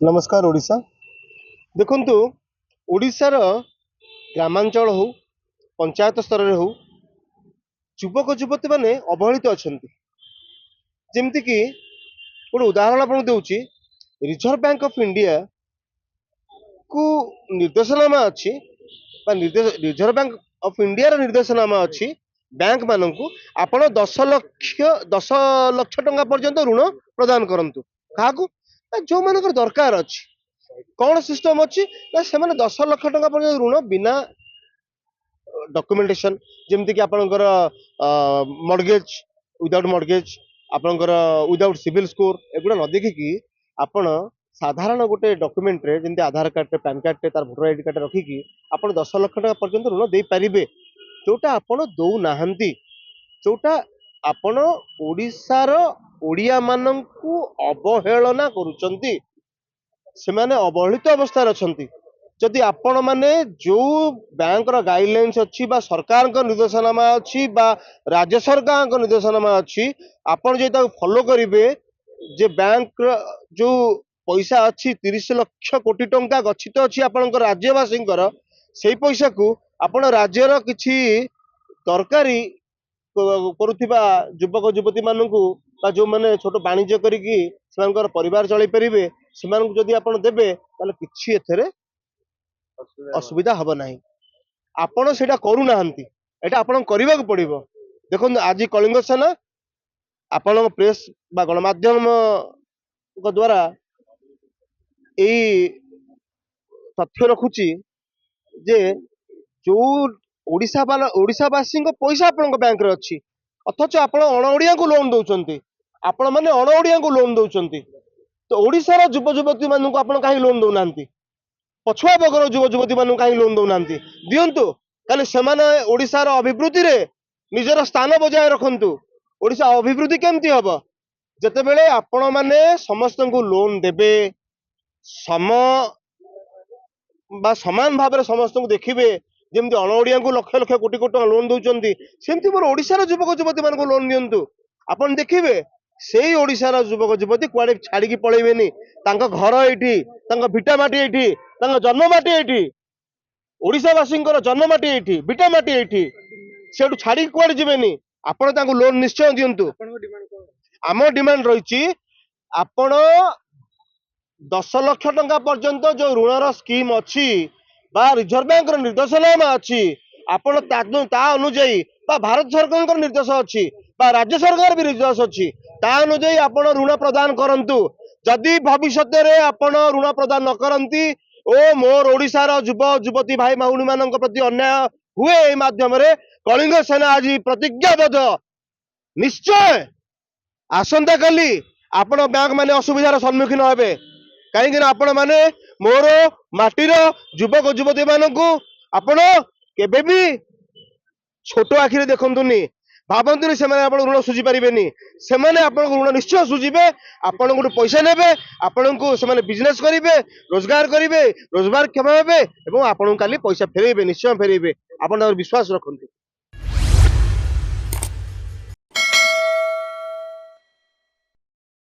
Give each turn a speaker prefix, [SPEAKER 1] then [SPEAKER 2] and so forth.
[SPEAKER 1] नमस्कार ओडिशा देखंतु ओडिशार ग्रामांचल हो पंचायत स्तर रे हो युवक युवती माने अवहेलित अछंती जेमति कि गोटे उदाहरण आपन देउची रिजर्व बैंक ऑफ इंडिया को निर्देशनामा अछि निर्देश रिजर्व बैंक ऑफ इंडिया रो निर्देशनामा अछि बैंक माननकु आपण 10 लाख टंका पर्यंत ऋण प्रदान करंतु काहाकू जो मानकर दरकार अछि कौन सिस्टम अच्छी ना से 10 लाख टंका पर्यंत ऋण बिना डॉक्यूमेंटेशन जमती कि आपणकर मॉर्गेज विदाउट मॉर्गेज आपणकर विदाउट सिविल स्कोर एगुड़ा न देखिकी आपण साधारण गोटे डॉक्यूमेंट रे जमती आधार कार्ड पैन कार्ड तार भोटर आईडी कार्ड रखिकी आपण 10 लाख टंका पर्यंत ऋण दे पारिबे जोटा आपण दौ नाहंती जोटा आपण ओडिशार ओडिया माननकु अवहेलना करूचंती सेमाने अवहेलित अवस्था अच्छी जदि आपण माने जो बैंक गाइडलाइंस अच्छी बा सरकार निर्देशनामा अच्छी बा राज्य सरकार निर्देशनामा अच्छी आपण जो फॉलो करेंगे जे बैंक जो पैसा अच्छी 30 लाख कोटी टंका गच्छित अच्छी आपण राज्यवासी से पैसा को आपण राज्यर किछि तरकारी करुथिबा युवक युवती माननकु बा जो माने छोट वाणिज्य करिकी सेमानकर परिवार चलाई परिबे सेमानकु जदि आपण देबे ताले किछि एथरे असुविधा हब नाही आपण सेटा करू नाहंती एटा आपण करबाक पड़िबो देखो आज कलिंग सेना आपण प्रेस बा गणमाध्यम द्वारा एई तथ्य रखुची जे जो ओडिशावासी पैसा आपण बैंक रे अच्छी अथच आपण अणओडिया को लोन दौरान आपण मैंने अणओडिया को लोन दौरान तो ओडिशार युव युवती मानू आपण कहीं लोन दौना पछुआ वर्गर युव युवती मानू कहीं लोन दौना दिंतु कल से ओडिशार अभिवृद्धि रे निजर स्थान बजाय रखंतु ओडिशा अभिवृद्धि केमती हम जिते बेले आपण मैंने समस्त को लोन देबे समान भाव में समस्त को देखिए जमी अणओडिया को लक्ष लक्ष कोटी कोटी लोन दौरान सेमती मोर ओडिशार युवक युवती मान लोन दिंतु आपन देखिए से ओडिशार युवक युवती कुआडे छाड़ी पलैबेनी घर एठी भिटामाटी एठी जन्ममाटी एठी ओडिशावासी जन्ममाटी एठी भिटामाटी एठी से छाड़ी कुआडे जीवेनी आपण लोन निश्चय दिंतु आम डिमांड रही आपण 10 लाख टंका पर्यंत जो ऋणर स्कीम अच्छी बा रिजर्व बैंक निर्देशनामा अच्छी आपण ता अनुଯାयी बा भारत सरकार निर्देश अच्छी बा राज्य सरकार भी निर्देश अच्छी ता अनुଯାयी आपण ऋण प्रदान करंतु जदि भविष्य रे आपण ऋण प्रदान न करंती ओ मोर ओडिशार युव युवती भाई माउनी मान प्रति अन्याय हुए ए माध्यम रे कलिंग सेना आज प्रतिज्ञाबद्ध निश्चय आसंता काली आपण बैंक माने असुविधार सम्मुखीन हेबे कहीं आपण माने मोर माटीर युवक युवती मानू आपण केबे भी छोट आखिरे देखंतुनी भावंतुनी से ऋण सुझी पारे से ऋण निश्चय सुझे आपण गोटे पैसा ने आपण को बिजनेस करेंगे रोजगार करेंगे रोजगार क्षम हे आपण काली पैसा फेरेबे निश्चय फेरेबे आपण विश्वास रखते।